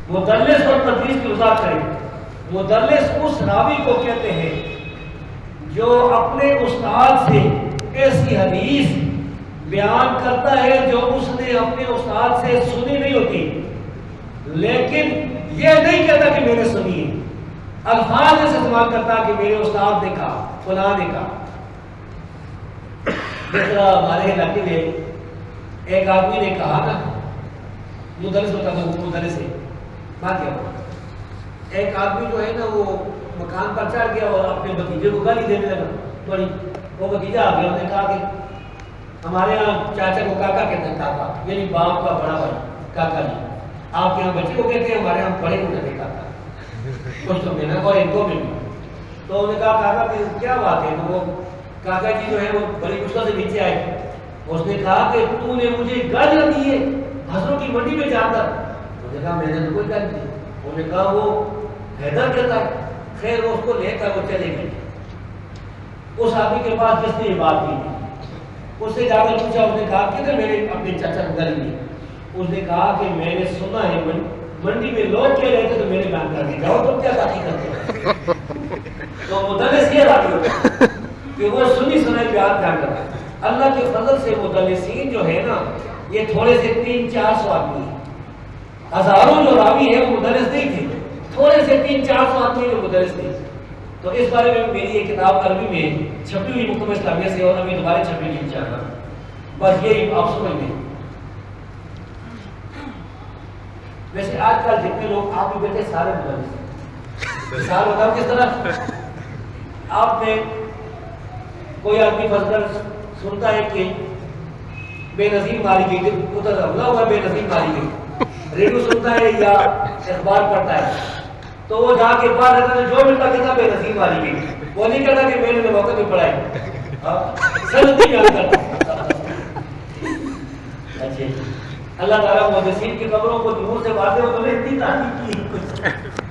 مدلس اور تدلیس کی وضاحت کریں. مدلس اس راوی کو کہتے ہیں جو اپنے استاد سے ایسی حدیث بیان کرتا ہے جو اس نے اپنے استاد سے سنی نہیں ہوتی، لیکن یہ نہیں کہتا کہ میں نے سنی ہے، الفاظ ایسے استعمال کرتا کہ میرے استاد نے کہا، فلاں نے کہا. جس طرح ہمارے علاقے میں ایک آدمی نے کہا نا، مدرس ہوتا تھا، وہ مدرس ہے، بات کیا ہوا، ایک آدمی جو ہے نا وہ مکان پر چڑھ گیا اور اپنے بھتیجے کو گالی دینے لگا تھوڑی. وہ بھتیجا آ گیا، انہوں نے کہا کہ ہمارے یہاں چاچا کو کاکا کہتے ہیں، کاکا یعنی باپ کا بڑا بھائی، کاکا جی. آپ کے یہاں بچے کو کہتے ہیں، ہمارے یہاں بڑے کو کہتے ہیں کاکا. کچھ تو میں نے اور ان کو بھی. تو انہوں نے کہا کاکا کہ کیا بات ہے؟ تو وہ کاکا جی جو ہے وہ بڑی مشکل سے نیچے آئے. اس نے کہا کہ تو نے مجھے گالیاں دی ہے حضروں کی منڈی میں جا کر. انہوں نے کہا میں نے تو کوئی گالی دی. انہوں نے کہا وہ حیدر کہتا ہے. خیر وہ اس کو لے کر وہ چلے گئے اس آدمی کے پاس جس نے یہ بات کی تھی. اس سے جا کر پوچھا، اس نے کہا کدھر میں نے اپنے چاچا کو گالی دی؟ اس نے کہا کہ میں نے سنا ہے منڈی میں لوگ کہہ رہے تھے تو میں نے بیان کر دی. جاؤ تم کیا ساتھی کرتے ہو؟ تو مدلس یہ راوی ہوتا ہے کہ وہ سنی سنائی بیان بیان کرتا ہے. اللہ کے فضل سے مدلسین جو ہے نا یہ تھوڑے سے 300-400 آدمی ہیں. ہزاروں جو راوی ہیں وہ مدلس نہیں تھے، تھوڑے سے 300-400 آدمی جو مدلس تھے. تو اس بارے میں میری یہ کتاب عربی میں چھپی ہوئی مکتبہ اسلامیہ سے، اور ابھی دوبارہ چھپی گی انشاءاللہ. بس یہی آپ سمجھ لیں. ویسے آج کل جتنے لوگ آپ بھی بیٹھے سارے مدرس ہیں. مثال بتاؤ کس طرح. آپ نے کوئی آدمی فضل کر سنتا ہے کہ بے نظیر ماری گئی، ادھر حملہ ہوا بے نظیر ماری گئی، ریڈیو سنتا ہے یا اخبار پڑھتا ہے تو وہ جا کے باہر رہتا ہے جو ملتا کہتا بے نظیر ماری گئی. وہ نہیں کہتا کہ میں نے موقع نہیں پڑھائی، سنتی بیان کرتا. اچھا اللہ تعالیٰ محدثین کی قبروں کو نور سے واضح ہو تو اتنی تحقیق کی.